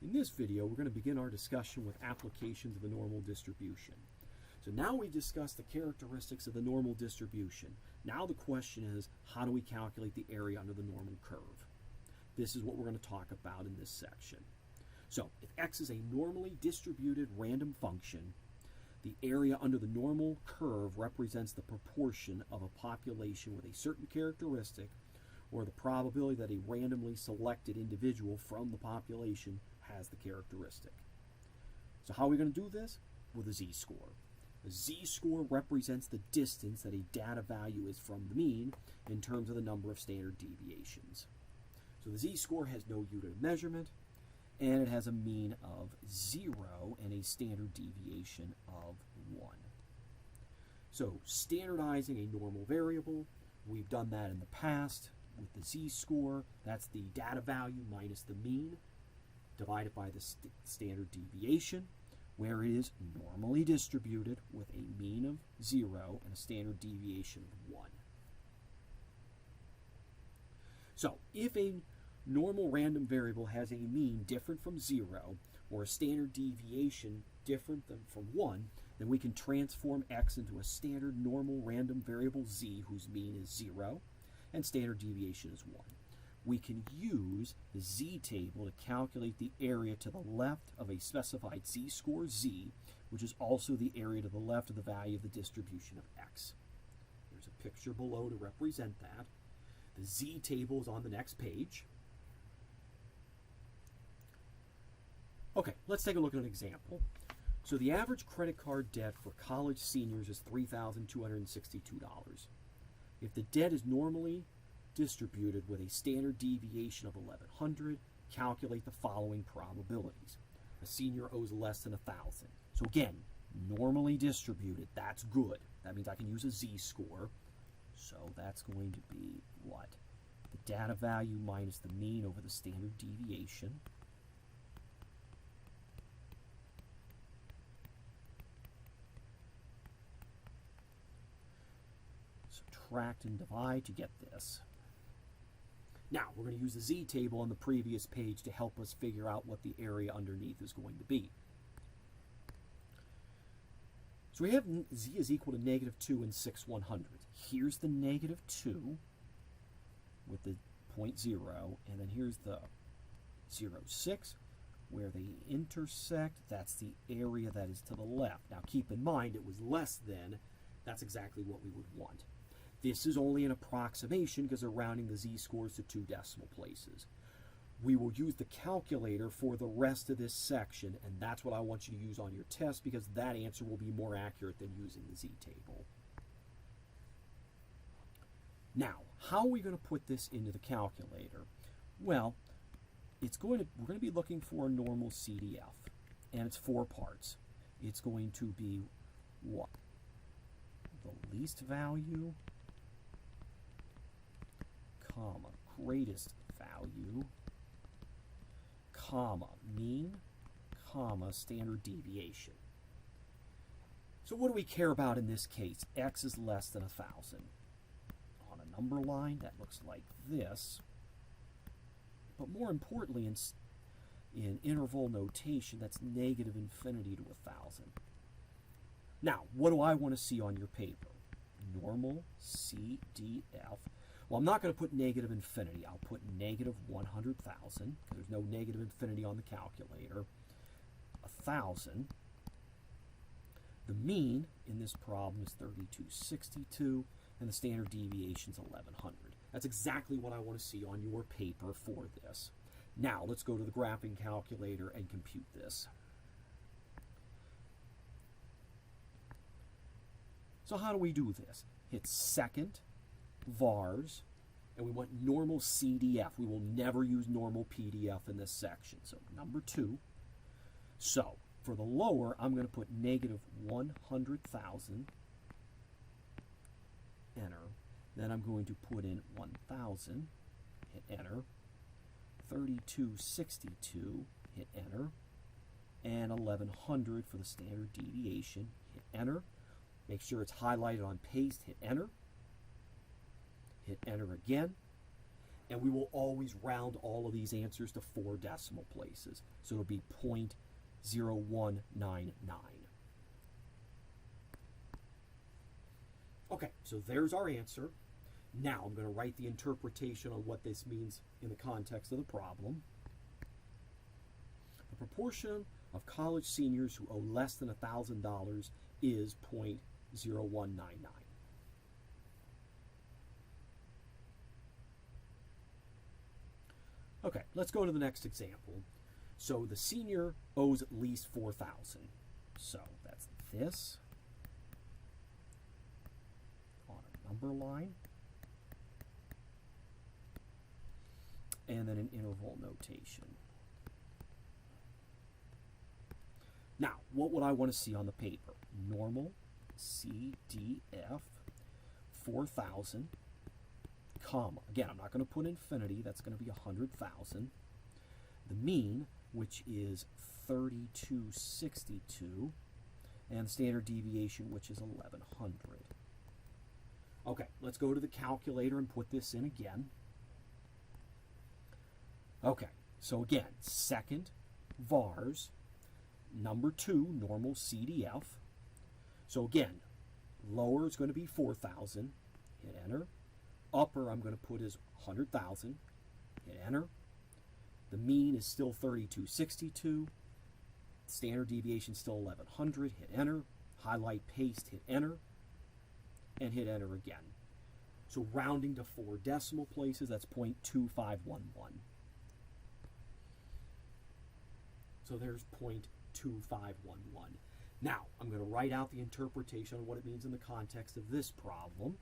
In this video, we're going to begin our discussion with applications of the normal distribution. So now we've discussed the characteristics of the normal distribution. Now the question is, how do we calculate the area under the normal curve? This is what we're going to talk about in this section. So if x is a normally distributed random function, the area under the normal curve represents the proportion of a population with a certain characteristic, or the probability that a randomly selected individual from the population has the characteristic. So how are we going to do this? With a z-score. The z-score represents the distance that a data value is from the mean in terms of the number of standard deviations. So the z-score has no unit of measurement, and it has a mean of 0 and a standard deviation of 1. So standardizing a normal variable, we've done that in the past with the z-score. That's the data value minus the mean divided by the standard deviation, where it is normally distributed with a mean of 0 and a standard deviation of 1. So if a normal random variable has a mean different from 0 or a standard deviation different from 1, then we can transform x into a standard normal random variable z whose mean is 0 and standard deviation is 1. We can use the z-table to calculate the area to the left of a specified z-score z, which is also the area to the left of the value of the distribution of x. There's a picture below to represent that. The z-table is on the next page. Okay, let's take a look at an example. So the average credit card debt for college seniors is $3,262. If the debt is normally distributed with a standard deviation of 1100, calculate the following probabilities. A senior owes less than 1,000. So again, normally distributed, that's good. That means I can use a z-score. So that's going to be what? The data value minus the mean over the standard deviation. Subtract and divide to get this. Now, we're going to use the z-table on the previous page to help us figure out what the area underneath is going to be. So we have z is equal to -2 and 6/100. Here's the -2 with the 0.0, and then here's the 0.6 where they intersect. That's the area that is to the left. Now keep in mind it was less than. That's exactly what we would want. This is only an approximation because they're rounding the z-scores to 2 decimal places. We will use the calculator for the rest of this section, and that's what I want you to use on your test because that answer will be more accurate than using the z-table. Now, how are we going to put this into the calculator? Well, we're going to be looking for a normal CDF, and it's 4 parts. It's going to be what? The least value, comma, greatest value, comma, mean, comma, standard deviation. So what do we care about in this case? X is less than 1,000. On a number line, that looks like this. But more importantly, in interval notation, that's -infinity to 1,000. Now, what do I want to see on your paper? Normal CDF. Well, I'm not going to put -infinity. I'll put -100,000 because there's no -infinity on the calculator. 1,000. The mean in this problem is 3262, and the standard deviation is 1100. That's exactly what I want to see on your paper for this. Now, let's go to the graphing calculator and compute this. So how do we do this? Hit second, vars, and we want normal CDF. We will never use normal PDF in this section. So number 2. So for the lower, I'm going to put -100,000, enter. Then I'm going to put in 1,000, hit enter. 3262, hit enter. And 1100 for the standard deviation, hit enter. Make sure it's highlighted on paste, hit enter. Hit enter again. And we will always round all of these answers to 4 decimal places. So it'll be 0.0199. Okay, so there's our answer. Now I'm going to write the interpretation on what this means in the context of the problem. The proportion of college seniors who owe less than $1,000 is 0.0199. Okay, let's go to the next example. So the senior owes at least $4,000. So that's this on a number line, and then an interval notation. Now, what would I want to see on the paper? Normal, CDF, 4,000, comma. Again, I'm not going to put infinity. That's going to be 100,000. The mean, which is 3262, and standard deviation, which is 1100. Okay, let's go to the calculator and put this in again. Okay, so again, second vars, number 2, normal CDF. So again, lower is going to be 4,000, hit enter. Upper I'm going to put is 100,000, hit enter. The mean is still 3262. Standard deviation still 1100, hit enter. Highlight, paste, hit enter, and hit enter again. So rounding to 4 decimal places, that's 0.2511. So there's 0.2511. Now, I'm going to write out the interpretation of what it means in the context of this problem.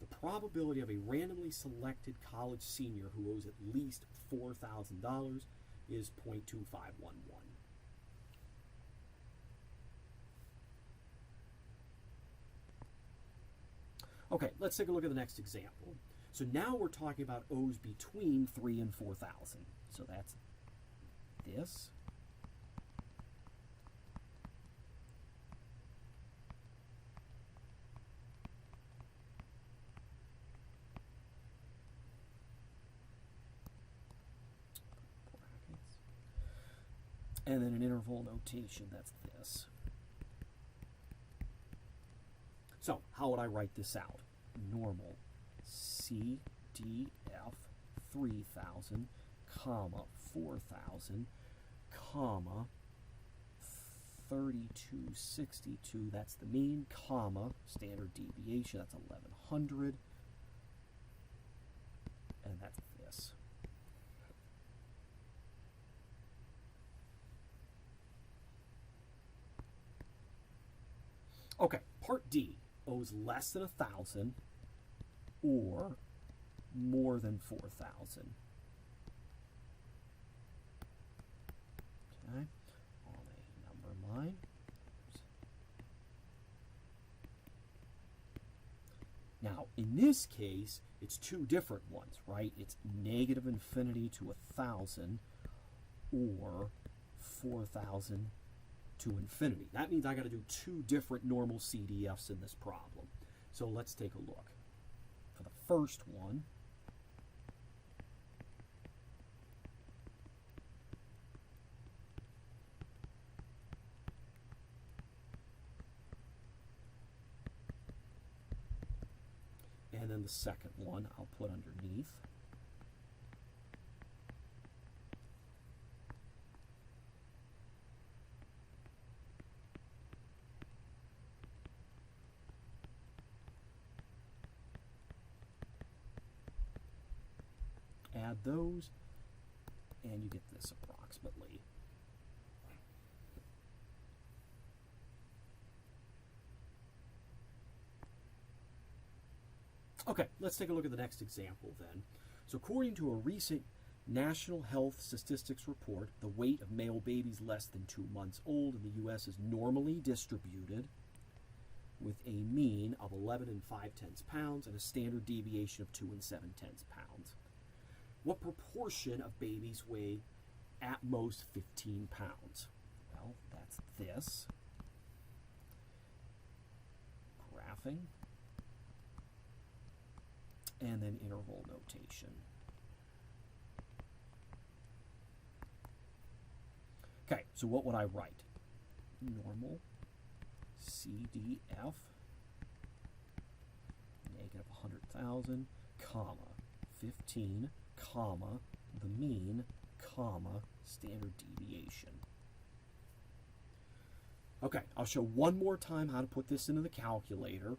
The probability of a randomly selected college senior who owes at least $4,000 is 0.2511. Okay, let's take a look at the next example. So now we're talking about owes between 3 and 4,000. So that's this. And then an interval notation, that's this. So how would I write this out? Normal CDF 3,000, comma 4,000, comma 3262, that's the mean, comma standard deviation, that's 1100, and that's this. Okay, part D, owes less than 1,000 or more than 4,000. Okay, on a number line. Now, in this case, it's 2 different ones, right? It's negative infinity to 1,000 or 4,000 to infinity. That means I got to do 2 different normal CDFs in this problem. So let's take a look. For the first one, and then the second one I'll put underneath. Add those, and you get this approximately. Okay, let's take a look at the next example then. So according to a recent National Health Statistics report, the weight of male babies less than 2 months old in the U.S. is normally distributed with a mean of 11 5/10 pounds and a standard deviation of 2 7/10 pounds. What proportion of babies weigh at most 15 pounds? Well, that's this. Graphing. and then interval notation. Okay, so what would I write? Normal CDF negative 100,000, comma, 15, comma, the mean, comma, standard deviation. Okay, I'll show one more time how to put this into the calculator.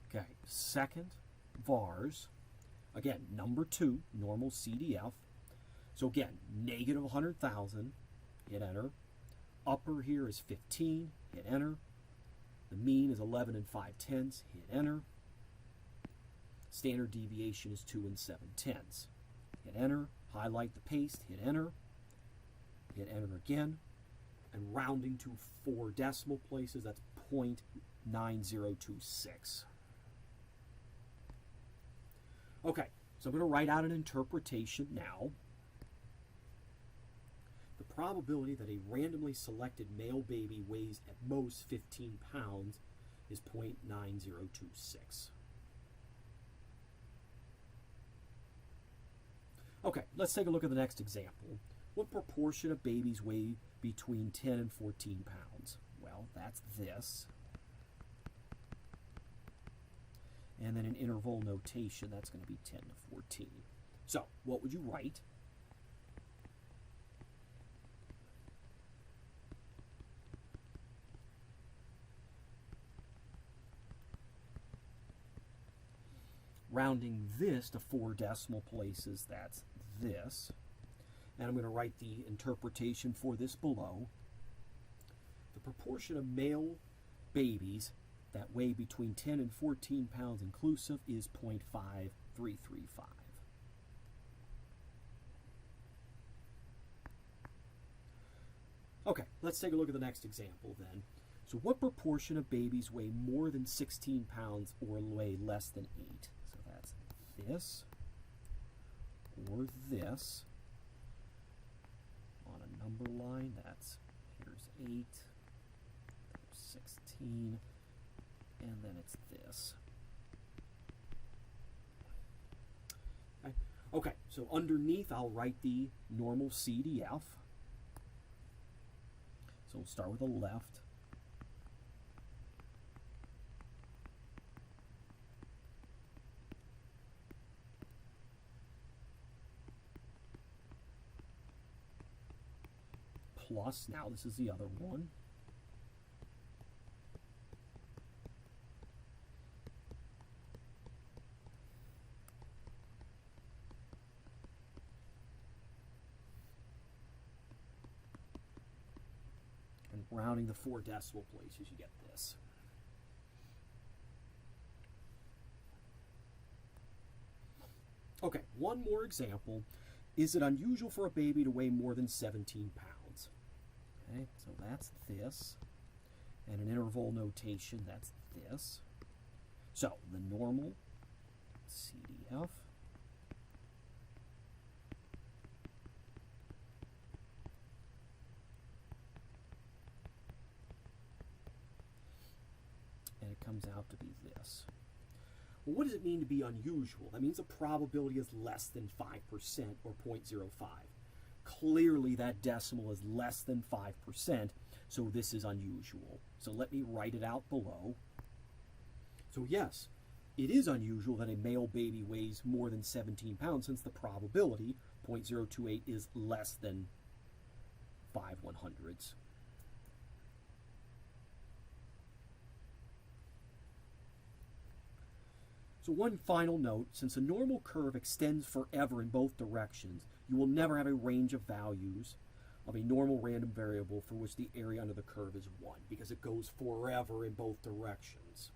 Okay, second vars, again, number 2, normal CDF. So again, negative 100,000, hit enter. Upper here is 15, hit enter. The mean is 11 and 5/10, hit enter. Standard deviation is 2 and 7/10. Hit enter, highlight the paste, hit enter again, and rounding to 4 decimal places, that's 0.9026. Okay, so I'm going to write out an interpretation now. The probability that a randomly selected male baby weighs at most 15 pounds is 0.9026. Okay, let's take a look at the next example. What proportion of babies weigh between 10 and 14 pounds? Well, that's this. And then in interval notation, that's going to be 10 to 14. So, what would you write? Rounding this to 4 decimal places, that's this. And I'm going to write the interpretation for this below. The proportion of male babies that weigh between 10 and 14 pounds inclusive is 0.5335. Okay, let's take a look at the next example then. So what proportion of babies weigh more than 16 pounds or weigh less than 8? So that's this or this. On a number line, here's 8, there's 16, and then it's this. Okay, so underneath I'll write the normal CDF. So we'll start with the left. Plus, now this is the other one. And rounding the 4 decimal places, you get this. Okay, one more example. Is it unusual for a baby to weigh more than 17 pounds? Okay, so that's this. And an interval notation, that's this. So the normal CDF. And it comes out to be this. Well, what does it mean to be unusual? That means the probability is less than 5% or 0.05. Clearly that decimal is less than 5%, so this is unusual. So let me write it out below. So yes, it is unusual that a male baby weighs more than 17 pounds since the probability, 0.028, is less than 5/100ths. So one final note, since a normal curve extends forever in both directions, you will never have a range of values of a normal random variable for which the area under the curve is 1, because it goes forever in both directions.